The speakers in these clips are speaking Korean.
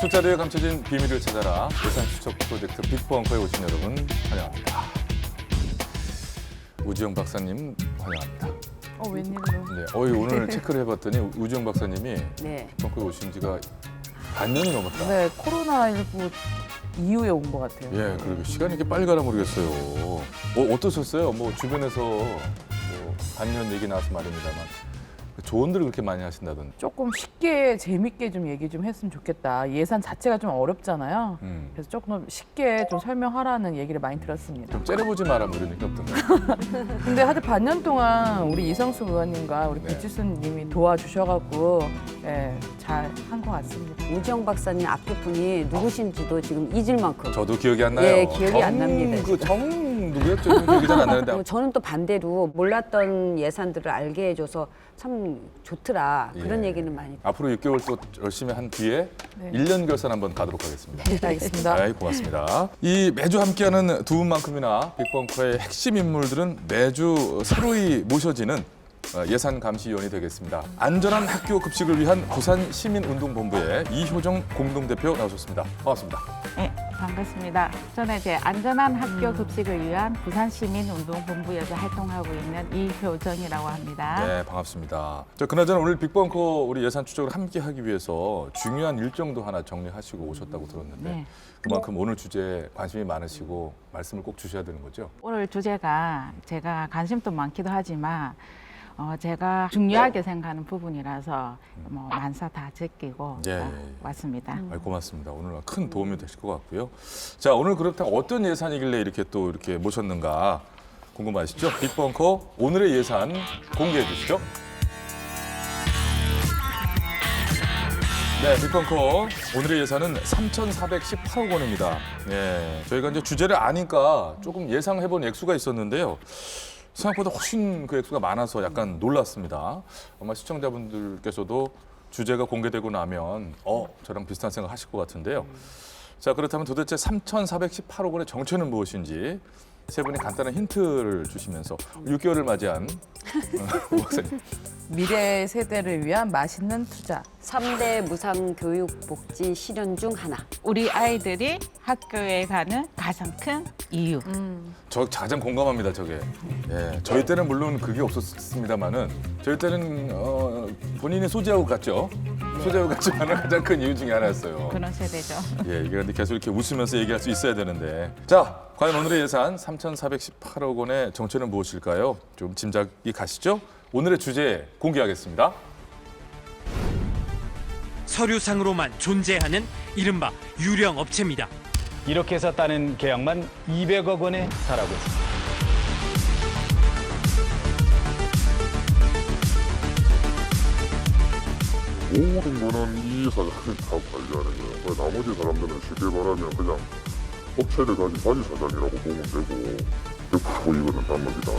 숫자리에 감춰진 비밀을 찾아라. 예산 추적 프로젝트 빅벙커에 오신 여러분 환영합니다. 우지영 박사님 환영합니다. 웬일로? 네, 오늘 체크를 해봤더니 우지영 박사님이 네. 빅벙커에 오신 지가 반년이 넘었다. 네, 코로나19 이후에 온 것 같아요. 예, 그리고 시간이 이렇게 빨리 가나 모르겠어요. 어떠셨어요? 뭐 주변에서 뭐 반년 얘기 나와서 말입니다만 조언들을 그렇게 많이 하신다던데. 조금 쉽게 재밌게 좀 얘기 좀 했으면 좋겠다. 예산 자체가 좀 어렵잖아요. 그래서 조금 쉽게 좀 설명하라는 얘기를 많이 들었습니다. 좀 째려보지 마라 뭐 이런 얘기 없던가요? 근데 하여튼 반년 동안 우리 이성수 의원님과 우리 네. 배칠수님이 도와주셔갖고 잘 한 것 같습니다. 우지영 박사님 앞에 분이 누구신지도 지금 잊을 만큼. 저도 기억이 안 나요. 예, 기억이 안 납니다, 정 누구였죠? 기억이 잘 안 나는데. 저는 또 반대로 몰랐던 예산들을 알게 해줘서 참 좋더라. 그런 예. 얘기는 많이. 앞으로 6개월 또 열심히 한 뒤에 네. 1년 결산 한번 가도록 하겠습니다. 네, 알겠습니다. 아이, 고맙습니다. 이 매주 함께하는 두 분만큼이나 빅벙커의 핵심 인물들은 매주 새로이 모셔지는 예산감시위원이 되겠습니다. 안전한 학교 급식을 위한 부산 시민운동본부의 이효정 공동대표 나오셨습니다. 반갑습니다. 네, 반갑습니다. 저는 이제 안전한 학교 급식을 위한 부산시민운동본부에서 활동하고 있는 이효정이라고 합니다. 네, 반갑습니다. 그나저나 오늘 빅벙커 우리 예산 추적을 함께 하기 위해서 중요한 일정도 하나 정리하시고 오셨다고 들었는데 네. 그만큼 오늘 주제에 관심이 많으시고 말씀을 꼭 주셔야 되는 거죠? 오늘 주제가 제가 관심도 많기도 하지만 제가 중요하게 생각하는 부분이라서 뭐 만사 다 제끼고 예, 예, 예. 왔습니다. 고맙습니다. 오늘 큰 도움이 되실 것 같고요. 자, 오늘 그렇다면 어떤 예산이길래 이렇게 모셨는가 궁금하시죠? 빅벙커 오늘의 예산 공개해 주시죠. 네, 빅벙커 오늘의 예산은 3,418억 원입니다. 예, 저희가 이제 주제를 아니까 조금 예상해본 액수가 있었는데요. 생각보다 훨씬 그 액수가 많아서 약간 놀랐습니다. 아마 시청자분들께서도 주제가 공개되고 나면 저랑 비슷한 생각 하실 것 같은데요. 자, 그렇다면 도대체 3,418억 원의 정체는 무엇인지 세 분이 간단한 힌트를 주시면서 6개월을 맞이한 오 박사님. 미래 세대를 위한 맛있는 투자. 3대 무상 교육 복지 실현 중 하나. 우리 아이들이 학교에 가는 가장 큰 이유. 저 가장 공감합니다, 저게. 예, 저희 때는 물론 그게 없었습니다만은 저희 때는 본인이 소지하고 갔죠. 소지하고 갔지만 가장 큰 이유 중에 하나였어요. 그런 세대죠. 예, 이게 근데 계속 이렇게 웃으면서 얘기할 수 있어야 되는데. 자, 과연 오늘의 예산 3,418억 원의 정체는 무엇일까요? 좀 짐작이 가시죠? 오늘의 주제 공개하겠습니다. 서류상으로만 존재하는 이른바 유령 업체입니다. 이렇게 해서 따낸 계약만 200억 원에 달하고 있습니다. 500만 원 이 사장이 다 관리하는 거예요. 나머지 사람들은 쉽게 말하면 그냥 업체를 가진 바지 사장이라고 보면 되고 100% 이거는 남입니다.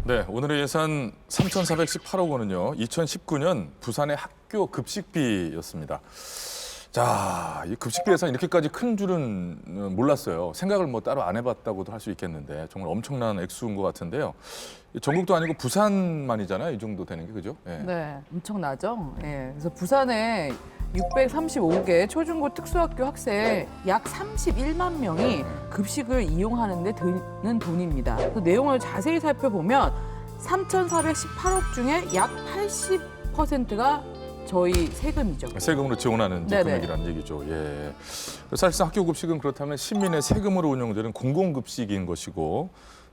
네, 오늘의 예산 3,418억 원은요. 2019년 부산의 학교 급식비였습니다. 자, 이 급식비 예산이 이렇게까지 큰 줄은 몰랐어요. 생각을 뭐 따로 안 해봤다고도 할 수 있겠는데 정말 엄청난 액수인 것 같은데요. 전국도 아니고 부산만이잖아요. 이 정도 되는 게 그죠? 예. 네, 엄청나죠. 예, 그래서 부산에 635개 초중고 특수학교 학생 약 31만 명이 급식을 이용하는 데 드는 돈입니다. 그 내용을 자세히 살펴보면 3,418억 중에 약 80%가 저희 세금이죠. 세금으로 지원하는 이제 네네. 금액이라는 얘기죠. 예. 사실상 학교 급식은 그렇다면 시민의 세금으로 운영되는 공공급식인 것이고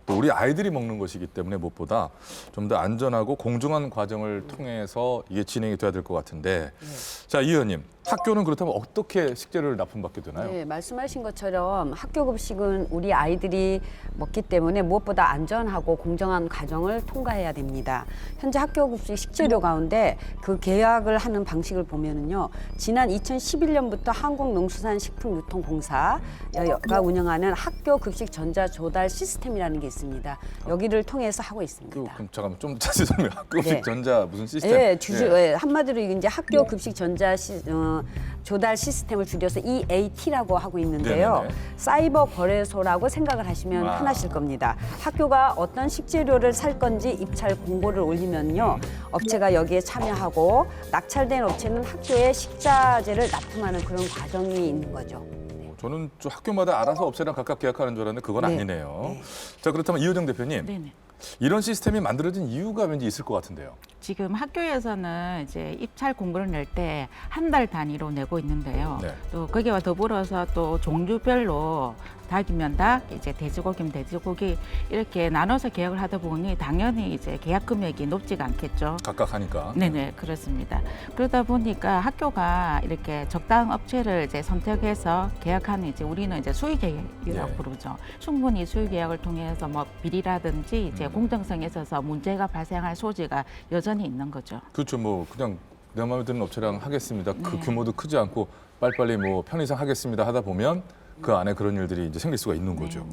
또 우리 아이들이 먹는 것이기 때문에 무엇보다 좀 더 안전하고 공정한 과정을 통해서 이게 진행이 돼야 될 것 같은데 자, 이 의원님, 학교는 그렇다면 어떻게 식재료를 납품받게 되나요? 네, 말씀하신 것처럼 학교 급식은 우리 아이들이 먹기 때문에 무엇보다 안전하고 공정한 과정을 통과해야 됩니다. 현재 학교 급식 식재료 가운데 그 계약을 하는 방식을 보면은요, 지난 2011년부터 한국농수산식품유통공사가 운영하는 학교 급식 전자 조달 시스템이라는 게 있습니다. 여기를 통해서 하고 있습니다. 그럼 잠깐만 좀 자세히 설명. 학교 급식 네. 전자 무슨 시스템? 예, 한마디로 이제 학교 급식 전자 조달 시스템을 줄여서 EAT라고 하고 있는데요. 네네네. 사이버 거래소라고 생각을 하시면 와. 편하실 겁니다. 학교가 어떤 식재료를 살 건지 입찰 공고를 올리면요, 업체가 여기에 참여하고 낙찰된 업체는 학교에 식자재를 납품하는 그런 과정이 있는 거죠. 저는 좀 학교마다 알아서 업체랑 각각 계약하는 줄 알았는데 그건 네. 아니네요. 네. 자, 그렇다면 이효정 대표님, 네네. 이런 시스템이 만들어진 이유가 왠지 있을 것 같은데요. 지금 학교에서는 이제 입찰 공고를 낼 때 한 달 단위로 내고 있는데요. 네. 또 거기와 더불어서 또 종류별로 닭이면 닭, 이제 돼지고기면 돼지고기 이렇게 나눠서 계약을 하다 보니 당연히 이제 계약 금액이 높지가 않겠죠. 각각 하니까. 네네, 그렇습니다. 그러다 보니까 학교가 이렇게 적당한 업체를 이제 선택해서 계약하는 이제 우리는 이제 수의 계약이라고 네. 부르죠. 충분히 수의 계약을 통해서 뭐 비리라든지 이제 공정성에 있어서 문제가 발생할 소지가 여전히 있는 거죠. 그렇죠. 뭐 그냥 내 마음에 드는 업체랑 하겠습니다. 그 네. 규모도 크지 않고 빨리빨리 뭐 편의상 하겠습니다 하다 보면 그 안에 그런 일들이 이제 생길 수가 있는 거죠.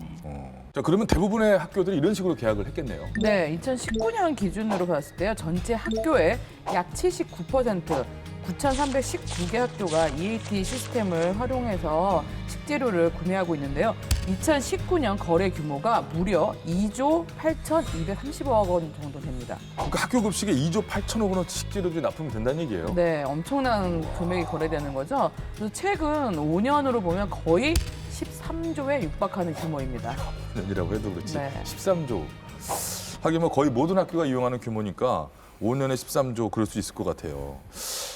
자, 그러면 대부분의 학교들이 이런 식으로 계약을 했겠네요. 네, 2019년 기준으로 봤을 때요, 전체 학교의 약 79%, 9,319개 학교가 EAT 시스템을 활용해서 식재료를 구매하고 있는데요. 2019년 거래 규모가 무려 2조 8,230억 원 정도 됩니다. 그러니까 학교 급식에 2조 8천억 원어치 식재료들이 납품이 된다는 얘기예요. 네, 엄청난 금액이 거래되는 거죠. 그래서 최근 5년으로 보면 거의 13조에 육박하는 규모입니다. 이라고 해도 그렇지. 네. 13조. 하긴 뭐 거의 모든 학교가 이용하는 규모니까 5년에 13조 그럴 수 있을 것 같아요.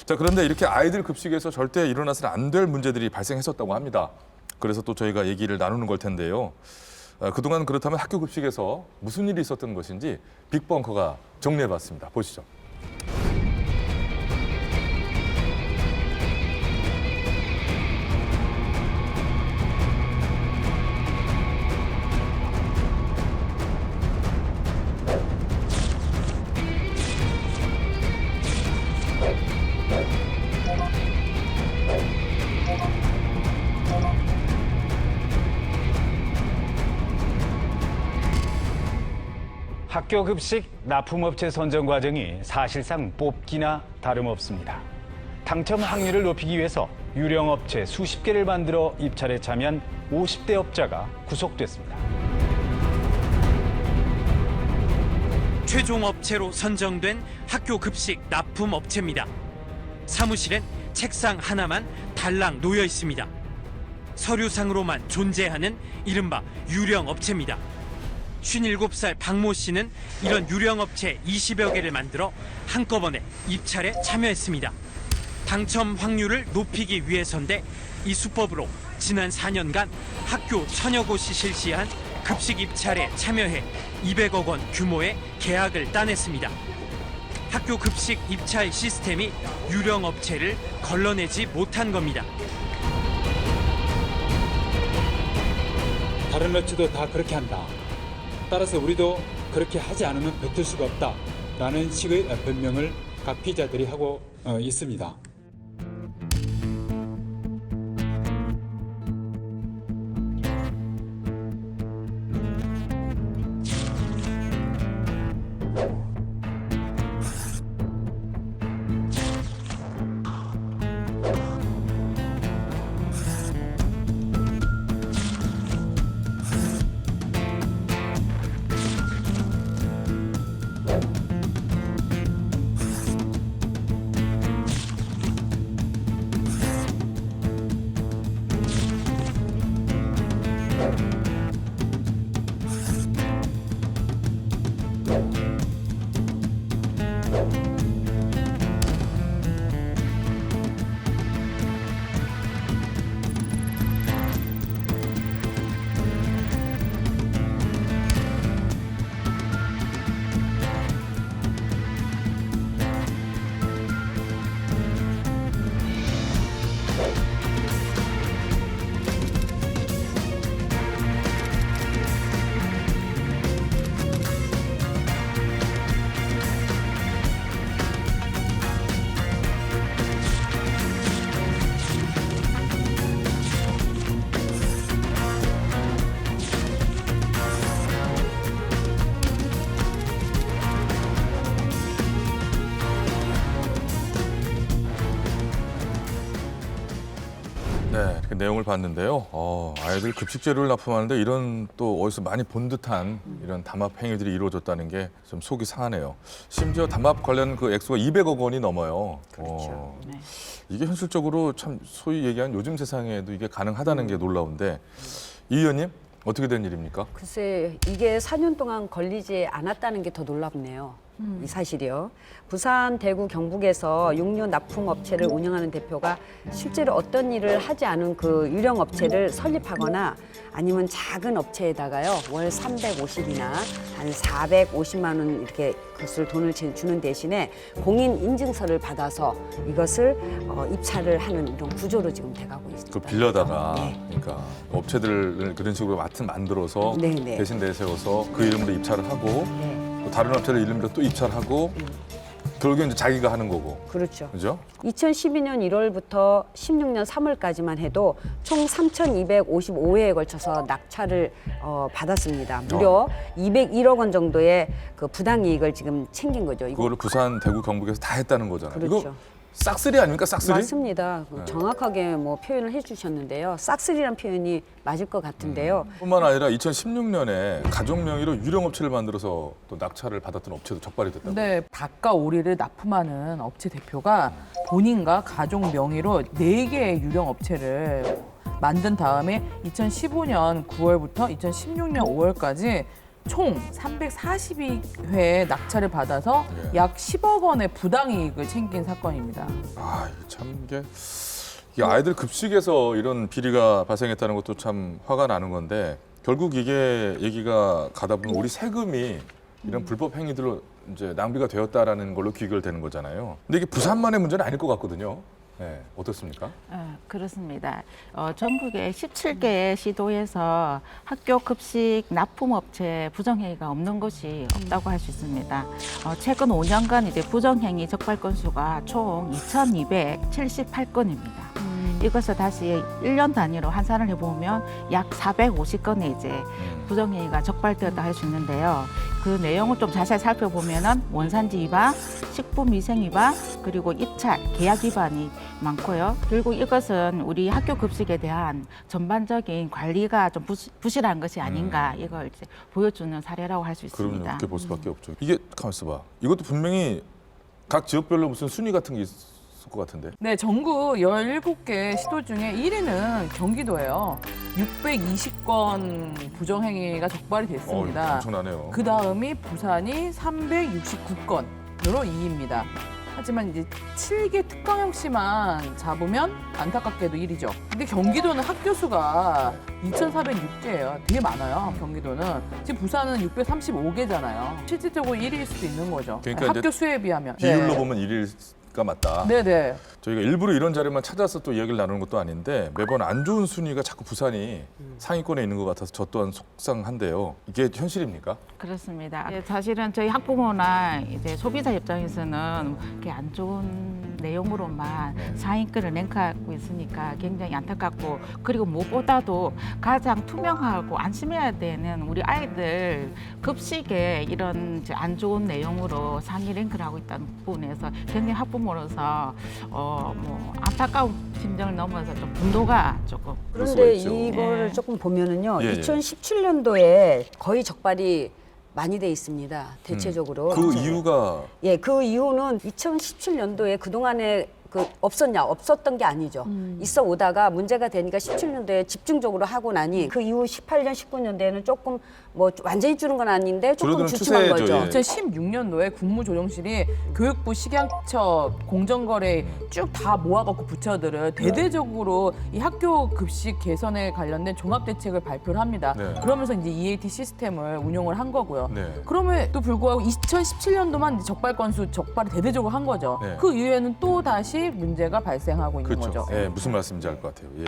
자, 그런데 이렇게 아이들 급식에서 절대 일어나서는 안 될 문제들이 발생했었다고 합니다. 그래서 또 저희가 얘기를 나누는 걸 텐데요. 그동안 그렇다면 학교 급식에서 무슨 일이 있었던 것인지 빅벙커가 정리해봤습니다. 보시죠. 학교 급식 납품업체 선정 과정이 사실상 뽑기나 다름없습니다. 당첨 확률을 높이기 위해서 유령업체 수십 개를 만들어 입찰에 참여한 50대 업자가 구속됐습니다. 최종 업체로 선정된 학교 급식 납품 업체입니다. 사무실엔 책상 하나만 달랑 놓여 있습니다. 서류상으로만 존재하는 이른바 유령 업체입니다. 57살 박모 씨는 이런 유령 업체 20여 개를 만들어 한꺼번에 입찰에 참여했습니다. 당첨 확률을 높이기 위해서인데 이 수법으로 지난 4년간 학교 1000여 곳이 실시한 급식 입찰에 참여해 200억 원 규모의 계약을 따냈습니다. 학교 급식 입찰 시스템이 유령 업체를 걸러내지 못한 겁니다. 다른 업체도 다 그렇게 한다. 따라서 우리도 그렇게 하지 않으면 버틸 수가 없다라는 식의 변명을 각 피자들이 하고 있습니다. 내용을 봤는데요. 아이들 급식 재료를 납품하는데 이런 또 어디서 많이 본 듯한 이런 담합 행위들이 이루어졌다는 게 좀 속이 상하네요. 심지어 담합 관련 그 액수가 200억 원이 넘어요. 그렇죠. 네. 이게 현실적으로 참 소위 얘기한 요즘 세상에도 이게 가능하다는 게 놀라운데 이 의원님 어떻게 된 일입니까? 글쎄 이게 4년 동안 걸리지 않았다는 게 더 놀랍네요. 이 사실이요. 부산, 대구, 경북에서 육류 납품 업체를 운영하는 대표가 실제로 어떤 일을 하지 않은 그 유령 업체를 설립하거나 아니면 작은 업체에다가요 월 350이나 한 450만 원 이렇게 그것을 돈을 주는 대신에 공인 인증서를 받아서 이것을 입찰을 하는 이런 구조로 지금 돼가고 있습니다. 그 빌려다가 네. 그러니까 업체들을 그런 식으로 만들어서 네, 네. 대신 내세워서 그 이름으로 입찰을 하고 네, 또 다른 업체를 이름으로 또 입찰하고 결국엔 이제 자기가 하는 거고. 그렇죠. 그죠? 2012년 1월부터 16년 3월까지만 해도 총 3,255회에 걸쳐서 낙찰을 받았습니다. 무려 201억 원 정도의 그 부당이익을 지금 챙긴 거죠. 이거 그거를 부산, 대구, 경북에서 다 했다는 거잖아요. 그렇죠. 이거 싹쓸이 아닙니까? 싹쓸이? 맞습니다. 네. 정확하게 뭐 표현을 해주셨는데요. 싹쓸이란 표현이 맞을 것 같은데요. 뿐만 아니라 2016년에 가족 명의로 유령 업체를 만들어서 또 낙찰을 받았던 업체도 적발이 됐다고. 근데 닭과 오리를 납품하는 업체 대표가 본인과 가족 명의로 4개의 유령 업체를 만든 다음에 2015년 9월부터 2016년 5월까지 총 342회 낙찰을 받아서 예. 약 10억 원의 부당이익을 챙긴 사건입니다. 아, 이게 참 이게 아이들 급식에서 이런 비리가 발생했다는 것도 참 화가 나는 건데 결국 이게 얘기가 가다 보면 우리 세금이 이런 불법 행위들로 이제 낭비가 되었다라는 걸로 귀결되는 거잖아요. 근데 이게 부산만의 문제는 아닐 것 같거든요. 네, 어떻습니까? 그렇습니다. 전국에 17개의 시도에서 학교 급식 납품업체 부정행위가 없는 곳이 없다고 할 수 있습니다. 최근 5년간 이제 부정행위 적발 건수가 총 2,278건입니다. 이것을 다시 1년 단위로 환산을 해보면 약 450건의 이제 부정행위가 적발되었다 할 수 있는데요. 그 내용을 좀 자세히 살펴보면은 원산지 위반, 식품위생 위반, 그리고 입찰, 계약 위반이 많고요. 그리고 이것은 우리 학교 급식에 대한 전반적인 관리가 좀 부실한 것이 아닌가 이걸 이제 보여주는 사례라고 할 수 그럼요. 있습니다. 그렇게 볼 수밖에 없죠. 이게 가만 있어봐. 이것도 분명히 각 지역별로 무슨 순위 같은 게 있을 것 같은데. 네, 전국 17개 시도 중에 1위는 경기도예요. 620건 부정행위가 적발이 됐습니다. 엄청나네요. 그 다음이 부산이 369건으로 2위입니다. 하지만 이제 7개 특강역시만 잡으면 안타깝게도 1위죠. 근데 경기도는 학교 수가 2,406개예요. 되게 많아요, 경기도는. 지금 부산은 635개잖아요. 실질적으로 1위일 수도 있는 거죠. 그러니까 학교 이제 수에 비하면. 비율로 네. 보면 1위가 맞다. 네네. 저희가 일부러 이런 자료만 찾아서 또 이야기를 나누는 것도 아닌데 매번 안 좋은 순위가 자꾸 부산이 상위권에 있는 것 같아서 저 또한 속상한데요. 이게 현실입니까? 그렇습니다. 사실은 저희 학부모나 이제 소비자 입장에서는 이렇게 안 좋은 내용으로만 상위권을 랭크하고 있으니까 굉장히 안타깝고 그리고 무엇보다도 가장 투명하고 안심해야 되는 우리 아이들 급식에 이런 이제 안 좋은 내용으로 상위 랭크를 하고 있다는 부분에서 굉장히 학부모로서 뭐 안타까운 심정을 넘어서 좀 분노가 조금 그럴 그런데 수가 있죠. 이거를 예. 조금 보면은요. 예, 예. 2017년도에 거의 적발이 많이 돼 있습니다. 대체적으로. 그 이유가 예, 그 이유는 2017년도에 그동안에 없었던 게 아니죠. 있어 오다가 문제가 되니까 17년도에 집중적으로 하고 나니 그 이후 18년, 19년도에는 조금 뭐 완전히 줄은 건 아닌데 조금 줄어드는 주춤한 추세죠, 거죠. 예. 2016년도에 국무조정실이 교육부 식약처 공정거래 쭉 다 모아갖고 부처들을 대대적으로 이 학교 급식 개선에 관련된 종합대책을 발표를 합니다. 네. 그러면서 이제 EAT 시스템을 운용을 한 거고요. 네. 그럼에도 불구하고 2017년도만 적발 건수 적발을 대대적으로 한 거죠. 네. 그 이후에는 또 다시 문제가 발생하고 있는 그렇죠. 거죠. 예, 무슨 말씀인지 알 것 같아요. 예.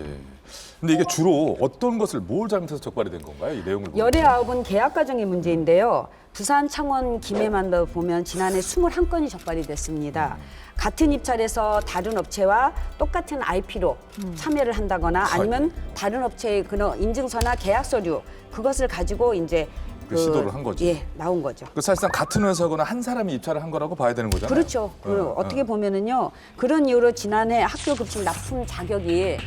근데 이게 주로 어떤 것을 뭘 잘못해서 적발이 된 건가요? 이 내용을 보면. 19은 계약 과정의 문제인데요. 부산, 창원, 김해만도 보면 지난해 21건이 적발이 됐습니다. 같은 입찰에서 다른 업체와 똑같은 IP로 참여를 한다거나 아니면 다른 업체의 그런 인증서나 계약 서류 그것을 가지고 이제 그 시도를 한 거지. 예, 나온 거죠. 그 사실상 같은 회사거나 한 사람이 입찰을 한 거라고 봐야 되는 거잖아요. 그렇죠. 어떻게 보면은요. 그런 이유로 지난해 학교 급식 납품 자격이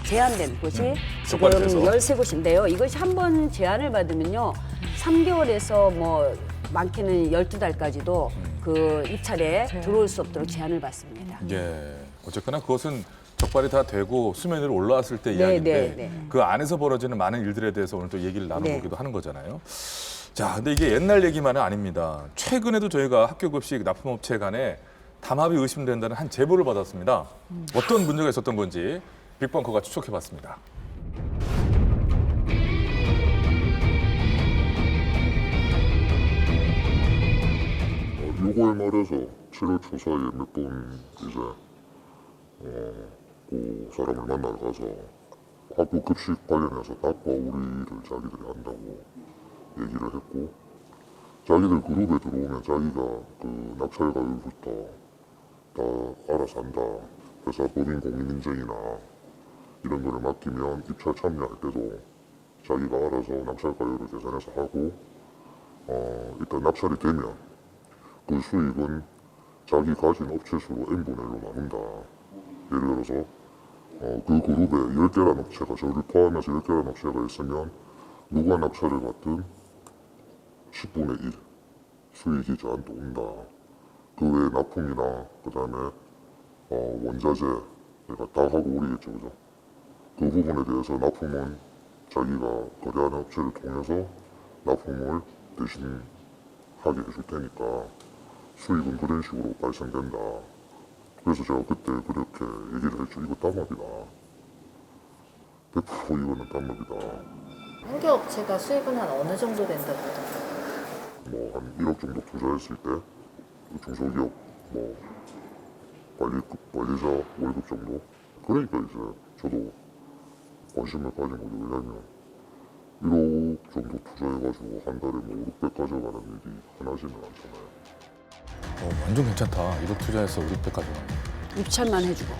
제한된 곳이 지금 적발돼서. 13곳인데요. 이것이 한 번 제한을 받으면요. 3개월에서 뭐 많게는 12달까지도 그 입찰에 들어올 수 없도록 제한을 받습니다. 예. 어쨌거나 그것은 적발이 다 되고 수면 위로 올라왔을 때 네, 이야기인데 네, 네. 그 안에서 벌어지는 많은 일들에 대해서 오늘 또 얘기를 나눠보기도 네. 하는 거잖아요. 자, 근데 이게 옛날 얘기만은 아닙니다. 최근에도 저희가 학교급식 납품업체 간에 담합이 의심된다는 한 제보를 받았습니다. 어떤 문제가 있었던 건지 빅벙커가 추적해봤습니다. 요거에 말해서 7월 초사에 몇 번 이제 그 사람을 만나러 가서 학교 급식 관련해서 닭과 우리를 자기들이 한다고 얘기를 했고 자기들 그룹에 들어오면 자기가 그 낙찰 가율부터 다 알아서 한다. 그래서 법인 공인인증이나 이런 거를 맡기면 입찰 참여할 때도 자기가 알아서 낙찰 가율을 계산해서 하고 일단 낙찰이 되면 그 수익은 자기 가진 업체 수로 n분의 1로 나눈다. 예를 들어서 그 그룹에 10개라는 업체가 저를 포함해서 10개라는 업체가 있으면 누가 낙찰을 받든 10분의 1 수익이 저한테 온다. 그 외에 납품이나 그 다음에 원자재 그러니까 다 하고 우리겠죠, 그죠? 그 부분에 대해서 납품은 자기가 거래하는 업체를 통해서 납품을 대신 하게 해줄 테니까 수익은 그런 식으로 발생된다. 그래서 제가 그때 그렇게 얘기를 했죠. 이거 담합이다. 100% 이거는 담합이다. 한겨업체가 수익은 한 어느 정도 된다고 보던가요? 뭐 한 1억 정도 투자했을 때 중소기업 뭐 관리자 월급 정도. 그러니까 이제 저도 관심을 가진 거죠. 왜냐면 1억 정도 투자해가지고 한 달에 뭐 500 가져가는 일이 흔하지는 않잖아요. 완전 괜찮다. 1억 투자해서 우리 때까지 가는. 입찰만 해주고.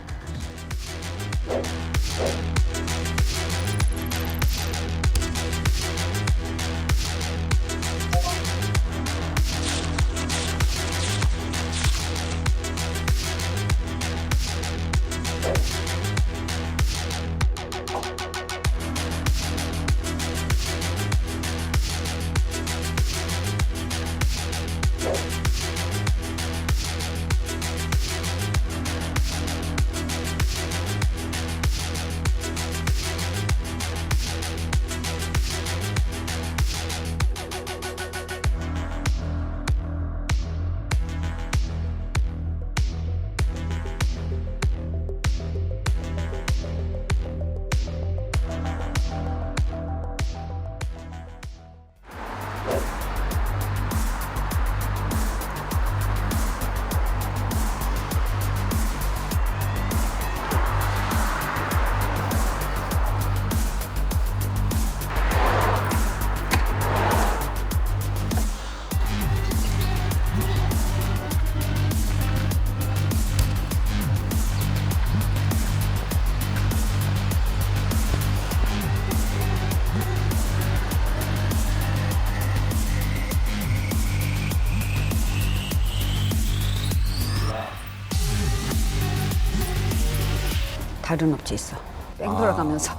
다른 업체 있어. 뺑 돌아가면서.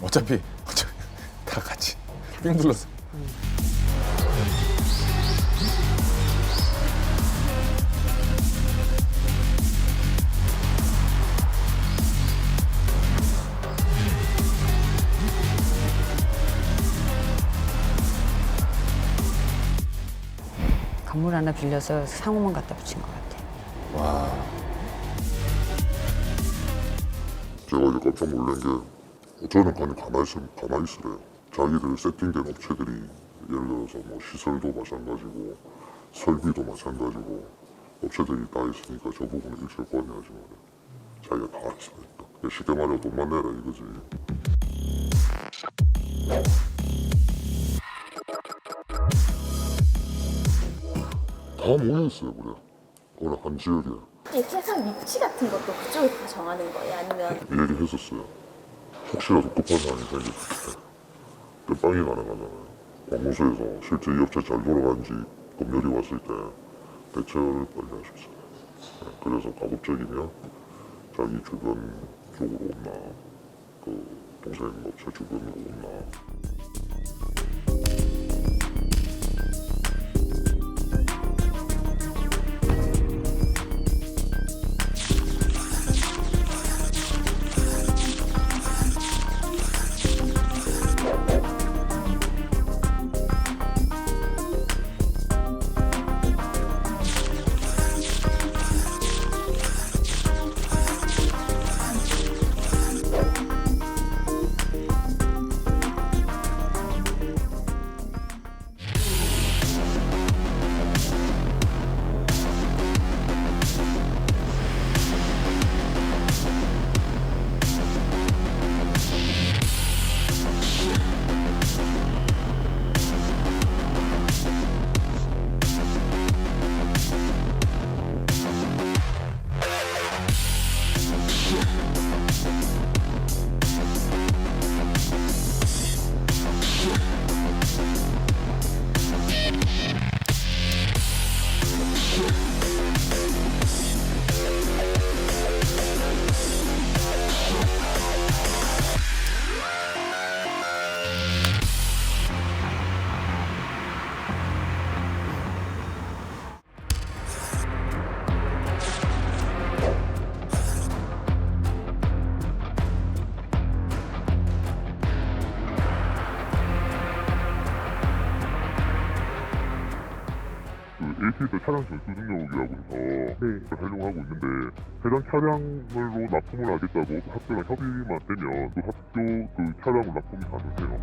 어차피 다 같이 삥 둘러서. 건물 하나 빌려서 상호만 갖다 붙인 것 같아. 제가 이제 깜짝 놀란 게 저는 그냥 가만히 있으래요. 자기들 세팅된 업체들이 예를 들어서 뭐 시설도 마찬가지고 설비도 마찬가지고 업체들이 다 있으니까 저 부분은 일철권이 하지 말아요. 자기가 다 알아서 했다. 쉽게 말해 돈만 내라 이거지. 다 모여있어요, 그래. 어느 한 지역에. 이 회사 위치 같은 것도 그쪽에서 다 정하는 거예요? 아니면 얘기했었어요. 혹시라도 급한 상황이 생겼을 때 땜빵이 가능하잖아요. 관공서에서 실제 이 업체 잘 돌아가는지 검열이 왔을 때 대처를 빨리 할 수 있어요. 네, 그래서 가급적이면 자기 주변 쪽으로 온나 그 동생 업체 주변으로 온나. ATS 차량 전수 등록이라고 해서 활용하고 있는데 해당 차량으로 납품을 하겠다고 학교랑 협의만 되면 그 학교 그 차량으로 납품이 가능해요.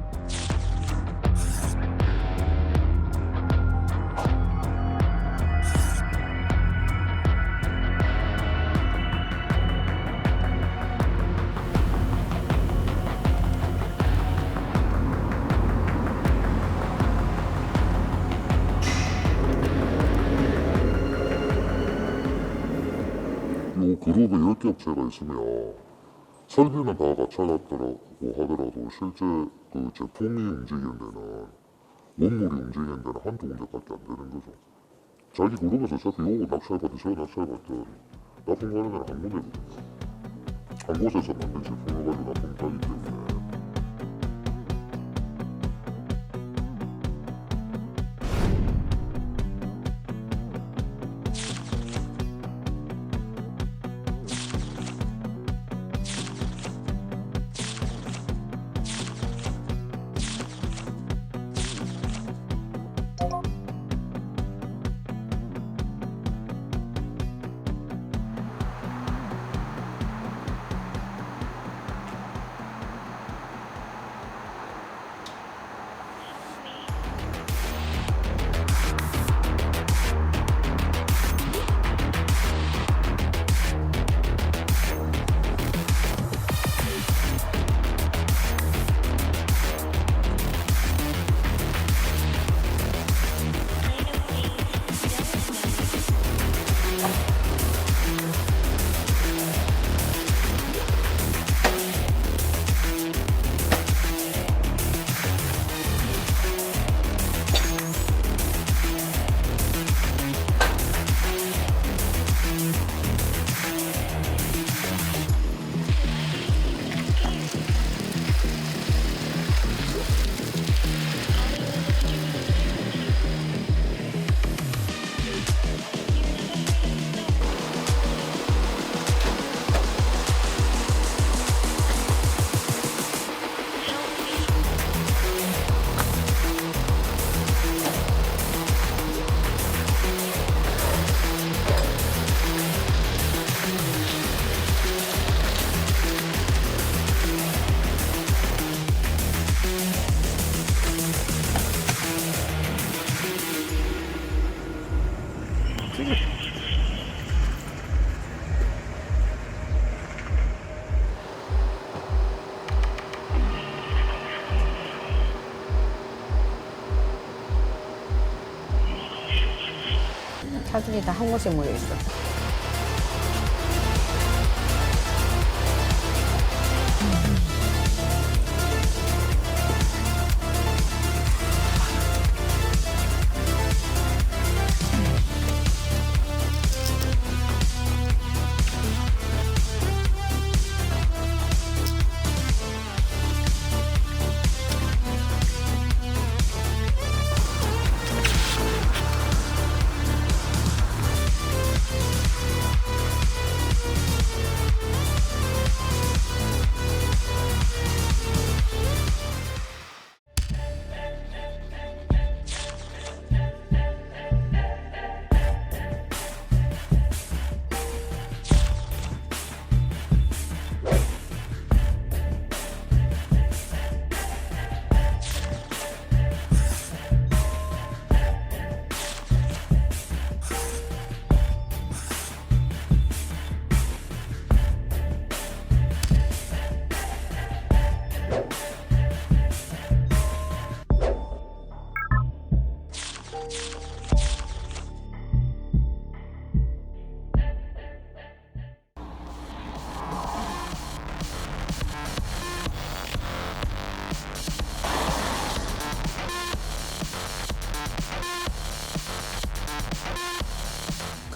요 그룹에 10개 업체가 있으면 설비는 다 갖춰놨더라고 하더라도 실제 그 제품이 움직이는 데는 원물이 움직이는 데는 한두 군데밖에 안 되는 거죠. 자기 그룹에서 어차피 요거 낙찰받든 저 낙찰받든 납품 가는 데는 한 군데거든요. 한 곳에서 만든 제품을 가지고 납품 가기 때문에 차들이 다 한 곳에 모여 있어.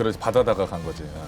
그래서 받아다가 간 거지. 아.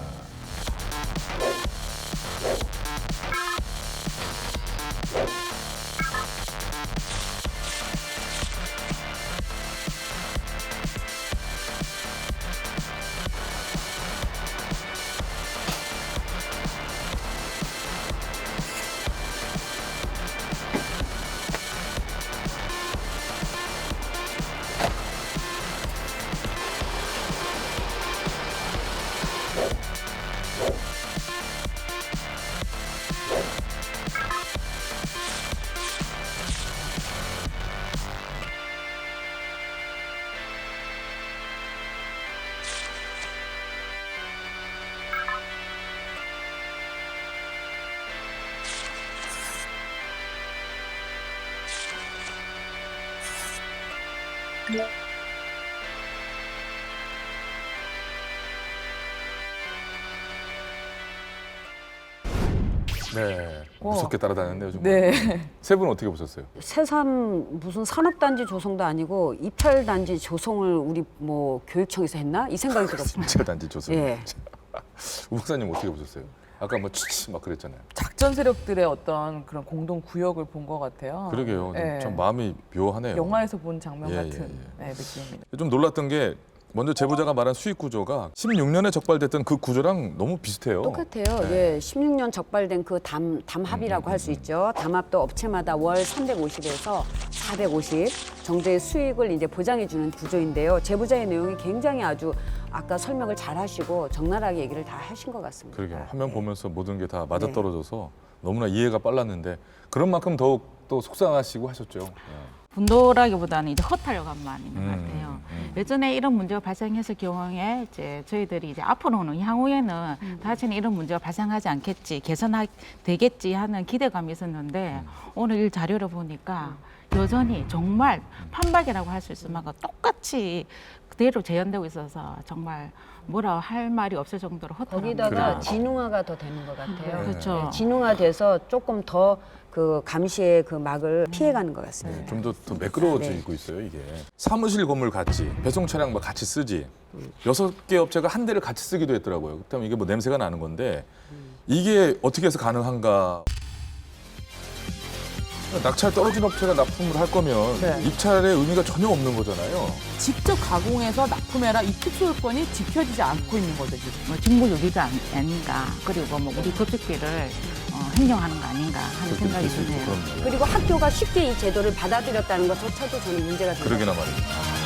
네, 무섭게 따라다녔네요. 좀. 네. 세 분은 어떻게 보셨어요? 새삼 무슨 산업단지 조성도 아니고 입찰단지 조성을 우리 뭐 교육청에서 했나? 이 생각이 들었어요. 입찰단지 조성. 예. 우 박사님 어떻게 보셨어요? 아까 뭐 치치 막 그랬잖아요. 작전 세력들의 어떤 그런 공동 구역을 본 것 같아요. 그러게요. 네. 참 마음이 묘하네요. 영화에서 본 장면 예, 같은 예, 네, 느낌입니다. 좀 놀랐던 게 먼저 제보자가 말한 수익 구조가 16년에 적발됐던 그 구조랑 너무 비슷해요. 똑같아요. 네. 예, 16년 적발된 그 담합이라고 할 수 있죠. 담합도 업체마다 월 350에서 450 정도의 수익을 이제 보장해주는 구조인데요. 제보자의 내용이 굉장히 아주 아까 설명을 잘 하시고 적나라하게 얘기를 다 하신 것 같습니다. 그러게요. 화면 보면서 모든 게 다 맞아 네. 떨어져서 너무나 이해가 빨랐는데 그런 만큼 더욱 또 속상하시고 하셨죠. 네. 분노라기보다는 이제 허탈감만 있는 것 음, 같아요. 예전에 이런 문제가 발생했을 경우에 이제 저희들이 이제 앞으로는 향후에는 다시는 이런 문제가 발생하지 않겠지, 개선되겠지 하는 기대감이 있었는데 오늘 이 자료를 보니까 여전히 정말 판박이라고 할 수 있을 만큼 똑같이 그대로 재현되고 있어서 정말 뭐라 할 말이 없을 정도로 허탈합니다. 거기다가 그래요. 진흥화가 더 되는 것 같아요. 그렇죠. 네, 진흥화돼서 조금 더 그 감시의 그 막을 피해가는 것 같습니다. 좀 더 매끄러워지고 있어요, 이게. 사무실 건물 같이, 배송 차량 막 같이 쓰지. 6개 업체가 한 대를 같이 쓰기도 했더라고요. 그다음에 이게 뭐 냄새가 나는 건데 이게 어떻게 해서 가능한가? 낙찰 떨어진 업체가 납품을 할 거면 네. 입찰의 의미가 전혀 없는 거잖아요. 직접 가공해서 납품해라 이 특수요건이 지켜지지 않고 있는 거죠 지금. 뭐 직무유기가 아닌가, 그리고 뭐 우리 급식비를 횡령하는 거 아닌가 하는 생각이 드네요. 그럼요. 그리고 학교가 쉽게 이 제도를 받아들였다는 것조차도 저는 문제가 된다. 그러게나 말이죠.